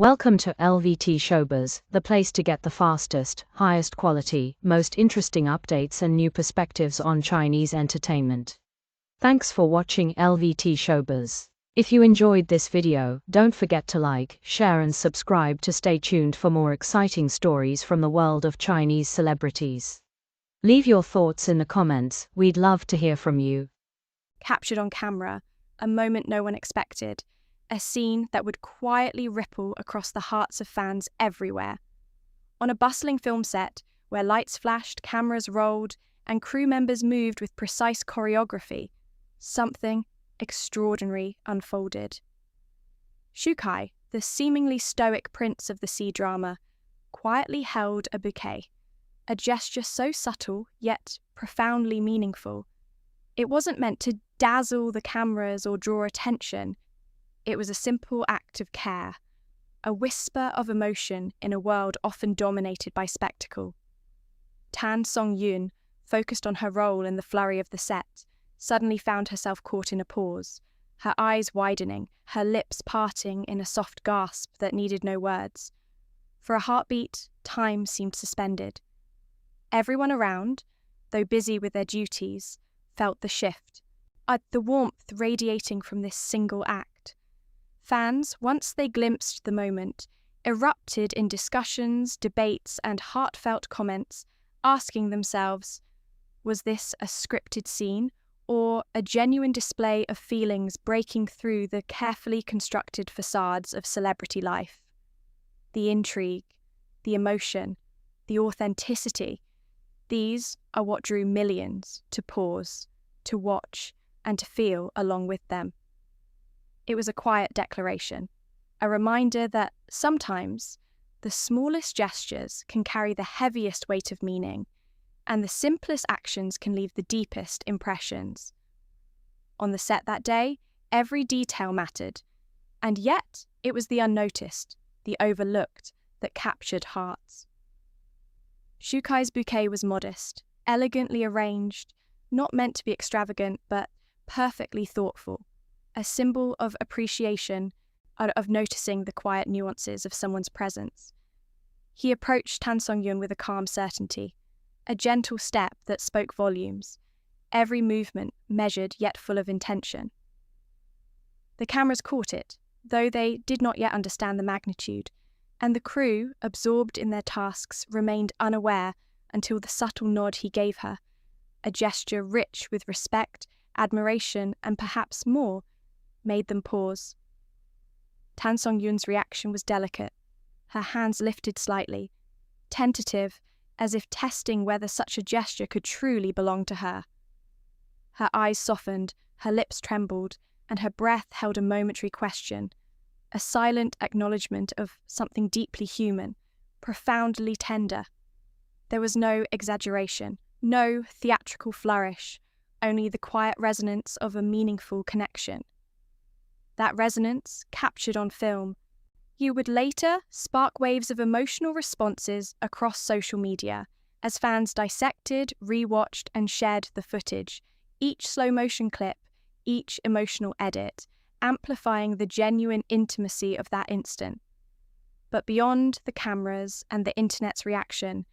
Welcome to LVT-SHOWBIZ, the place to get the fastest, highest quality, most interesting updates and new perspectives on Chinese entertainment. Thanks for watching LVT-SHOWBIZ. If you enjoyed this video, don't forget to like, share and subscribe to stay tuned for more exciting stories from the world of Chinese celebrities. Leave your thoughts in the comments, we'd love to hear from you. Captured on camera, a moment no one expected. A scene that would quietly ripple across the hearts of fans everywhere. On a bustling film set, where lights flashed, cameras rolled, and crew members moved with precise choreography, something extraordinary unfolded. Shu Kai, the seemingly stoic prince of the sea drama, quietly held a bouquet, a gesture so subtle yet profoundly meaningful. It wasn't meant to dazzle the cameras or draw attention. It was a simple act of care, a whisper of emotion in a world often dominated by spectacle. Tan Song-yoon, focused on her role in the flurry of the set, suddenly found herself caught in a pause, her eyes widening, her lips parting in a soft gasp that needed no words. For a heartbeat, time seemed suspended. Everyone around, though busy with their duties, felt the shift, the warmth radiating from this single act. Fans, once they glimpsed the moment, erupted in discussions, debates, and heartfelt comments, asking themselves, was this a scripted scene or a genuine display of feelings breaking through the carefully constructed facades of celebrity life? The intrigue, the emotion, the authenticity, these are what drew millions to pause, to watch, and to feel along with them. It was a quiet declaration, a reminder that sometimes the smallest gestures can carry the heaviest weight of meaning, and the simplest actions can leave the deepest impressions. On the set that day, every detail mattered, and yet it was the unnoticed, the overlooked, that captured hearts. Shu Kai's bouquet was modest, elegantly arranged, not meant to be extravagant, but perfectly thoughtful. A symbol of appreciation, of noticing the quiet nuances of someone's presence. He approached Tan Song-yoon with a calm certainty, a gentle step that spoke volumes, every movement measured yet full of intention. The cameras caught it, though they did not yet understand the magnitude, and the crew, absorbed in their tasks, remained unaware until the subtle nod he gave her, a gesture rich with respect, admiration, and perhaps more, made them pause. Tan Song-yoon's reaction was delicate, her hands lifted slightly, tentative, as if testing whether such a gesture could truly belong to her. Her eyes softened, her lips trembled, and her breath held a momentary question, a silent acknowledgement of something deeply human, profoundly tender. There was no exaggeration, no theatrical flourish, only the quiet resonance of a meaningful connection. That resonance, captured on film, would later spark waves of emotional responses across social media as fans dissected, rewatched, and shared the footage, each slow-motion clip, each emotional edit, amplifying the genuine intimacy of that instant. But beyond the cameras and the internet's reaction,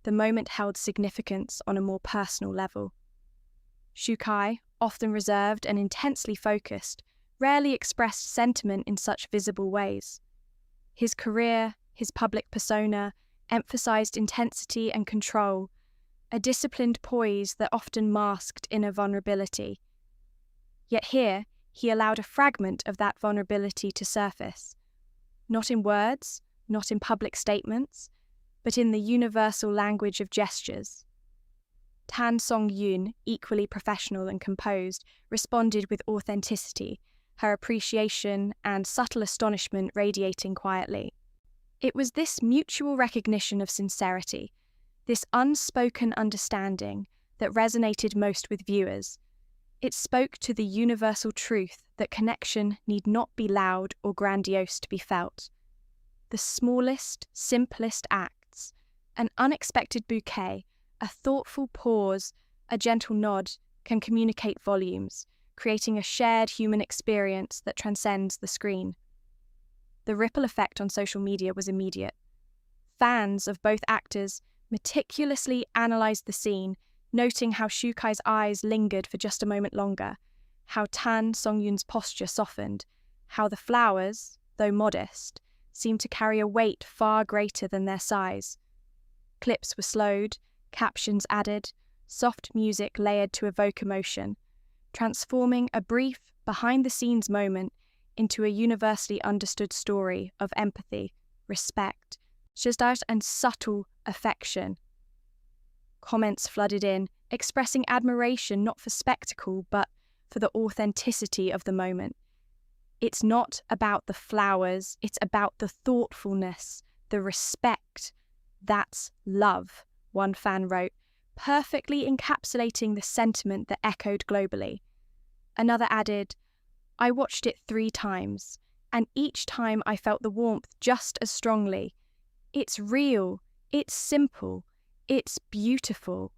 the moment held significance on a more personal level. Shu Kai, often reserved and intensely focused, rarely expressed sentiment in such visible ways. His career, his public persona, emphasized intensity and control, a disciplined poise that often masked inner vulnerability. Yet here, he allowed a fragment of that vulnerability to surface, not in words, not in public statements, but in the universal language of gestures. Tan Song-yoon, equally professional and composed, responded with authenticity, her appreciation and subtle astonishment radiating quietly. It was this mutual recognition of sincerity, this unspoken understanding, that resonated most with viewers. It spoke to the universal truth that connection need not be loud or grandiose to be felt. The smallest, simplest acts, an unexpected bouquet, a thoughtful pause, a gentle nod, can communicate volumes, creating a shared human experience that transcends the screen. the ripple effect on social media was immediate. Fans of both actors meticulously analysed the scene, noting how Shu Kai's eyes lingered for just a moment longer, how Tan Song-yoon's posture softened, how the flowers, though modest, seemed to carry a weight far greater than their size. Clips were slowed, captions added, soft music layered to evoke emotion, transforming a brief, behind-the-scenes moment into a universally understood story of empathy, respect, and subtle affection. Comments flooded in, expressing admiration not for spectacle, but for the authenticity of the moment. It's not about the flowers, it's about the thoughtfulness, the respect. That's love, one fan wrote, perfectly encapsulating the sentiment that echoed globally. Another added, I watched it 3 times, and each time I felt the warmth just as strongly. It's real, it's simple, it's beautiful.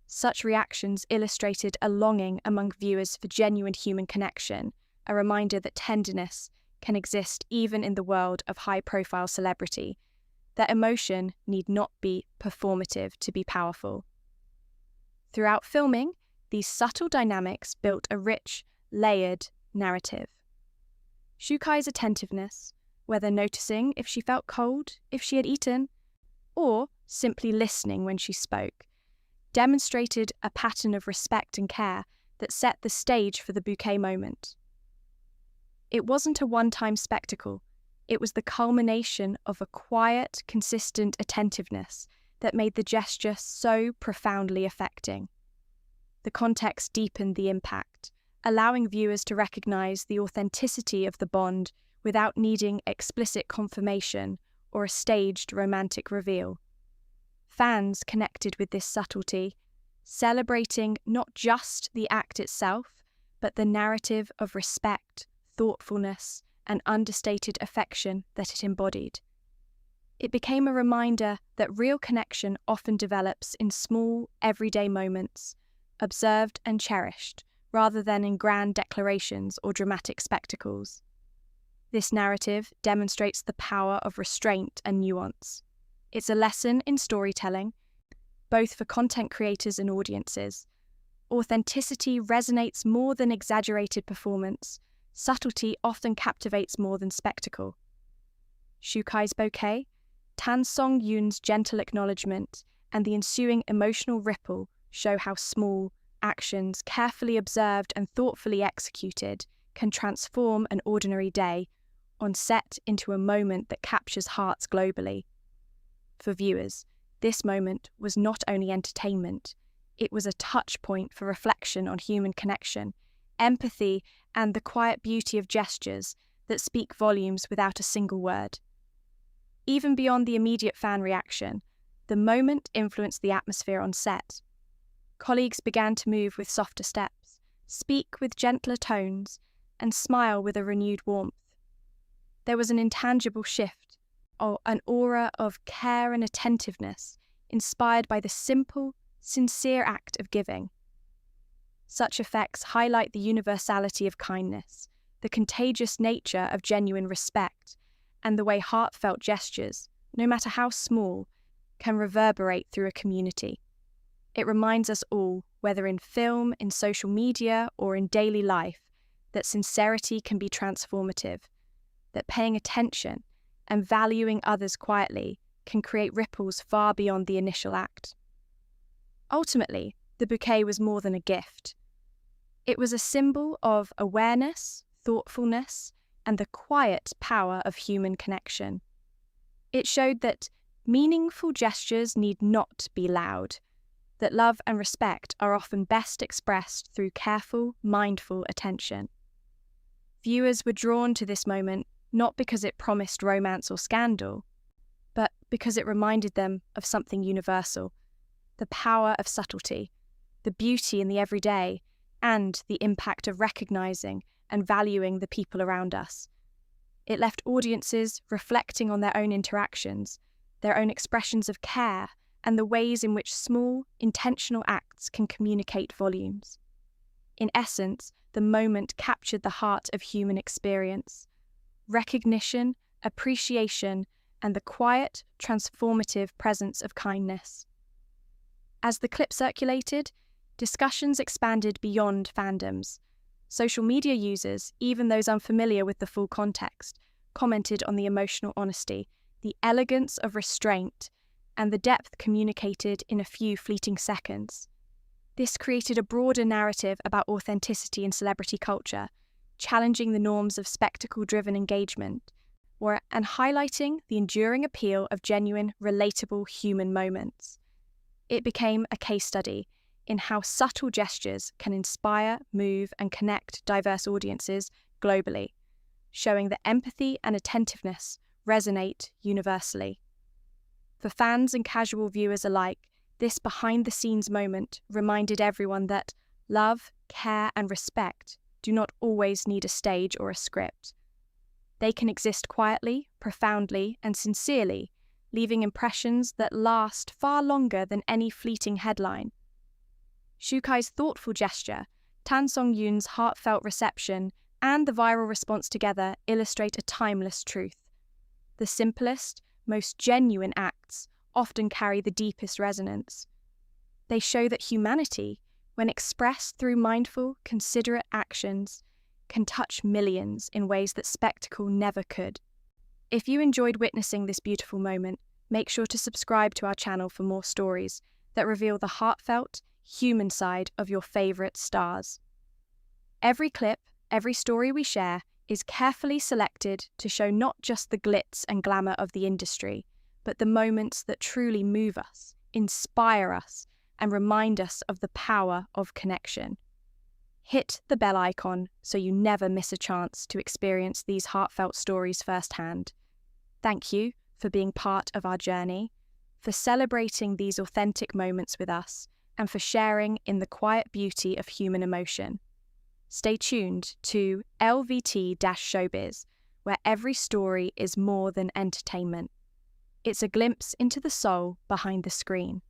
Such reactions illustrated a longing among viewers for genuine human connection, a reminder that tenderness can exist even in the world of high-profile celebrity, that emotion need not be performative to be powerful. Throughout filming, these subtle dynamics built a rich, layered narrative. Shu Kai's attentiveness, whether noticing if she felt cold, if she had eaten, or simply listening when she spoke, demonstrated a pattern of respect and care that set the stage for the bouquet moment. It wasn't a one-time spectacle, it was the culmination of a quiet, consistent attentiveness that made the gesture so profoundly affecting. The context deepened the impact, allowing viewers to recognize the authenticity of the bond without needing explicit confirmation or a staged romantic reveal. Fans connected with this subtlety, celebrating not just the act itself, but the narrative of respect, thoughtfulness, and understated affection that it embodied. It became a reminder that real connection often develops in small, everyday moments, observed and cherished, rather than in grand declarations or dramatic spectacles. This narrative demonstrates the power of restraint and nuance. It's a lesson in storytelling, both for content creators and audiences. Authenticity resonates more than exaggerated performance. Subtlety often captivates more than spectacle. Shu Kai's bouquet, Tan Song-yoon's gentle acknowledgement, and the ensuing emotional ripple show how small actions, carefully observed and thoughtfully executed, can transform an ordinary day on set into a moment that captures hearts globally. For viewers, this moment was not only entertainment, it was a touch point for reflection on human connection, empathy, and the quiet beauty of gestures that speak volumes without a single word. Even beyond the immediate fan reaction, the moment influenced the atmosphere on set. Colleagues began to move with softer steps, speak with gentler tones, and smile with a renewed warmth. There was an intangible shift, or an aura of care and attentiveness inspired by the simple, sincere act of giving. Such effects highlight the universality of kindness, the contagious nature of genuine respect, and the way heartfelt gestures, no matter how small, can reverberate through a community. It reminds us all, whether in film, in social media, or in daily life, that sincerity can be transformative, that paying attention and valuing others quietly can create ripples far beyond the initial act. Ultimately, the bouquet was more than a gift. It was a symbol of awareness, thoughtfulness, and the quiet power of human connection. It showed that meaningful gestures need not be loud, that love and respect are often best expressed through careful, mindful attention. Viewers were drawn to this moment not because it promised romance or scandal, but because it reminded them of something universal, the power of subtlety, the beauty in the everyday, and the impact of recognizing and valuing the people around us. It left audiences reflecting on their own interactions, their own expressions of care, and the ways in which small, intentional acts can communicate volumes. In essence, the moment captured the heart of human experience. Recognition, appreciation, and the quiet, transformative presence of kindness. As the clip circulated, discussions expanded beyond fandoms. Social media users, even those unfamiliar with the full context, commented on the emotional honesty, the elegance of restraint, and the depth communicated in a few fleeting seconds. This created a broader narrative about authenticity in celebrity culture, challenging the norms of spectacle-driven engagement, and highlighting the enduring appeal of genuine, relatable human moments. It became a case study in how subtle gestures can inspire, move, and connect diverse audiences globally, showing that empathy and attentiveness resonate universally. For fans and casual viewers alike, this behind-the-scenes moment reminded everyone that love, care, and respect do not always need a stage or a script. They can exist quietly, profoundly, and sincerely, leaving impressions that last far longer than any fleeting headline. Shu Kai's thoughtful gesture, Tan Song-yoon's heartfelt reception, and the viral response together illustrate a timeless truth. The simplest, most genuine acts often carry the deepest resonance. They show that humanity, when expressed through mindful, considerate actions, can touch millions in ways that spectacle never could. If you enjoyed witnessing this beautiful moment, make sure to subscribe to our channel for more stories that reveal the heartfelt, human side of your favorite stars. Every clip, every story we share is carefully selected to show not just the glitz and glamour of the industry, but the moments that truly move us, inspire us, and remind us of the power of connection. Hit the bell icon so you never miss a chance to experience these heartfelt stories firsthand. Thank you for being part of our journey, for celebrating these authentic moments with us, and for sharing in the quiet beauty of human emotion. Stay tuned to LVT-SHOWBIZ, where every story is more than entertainment. It's a glimpse into the soul behind the screen.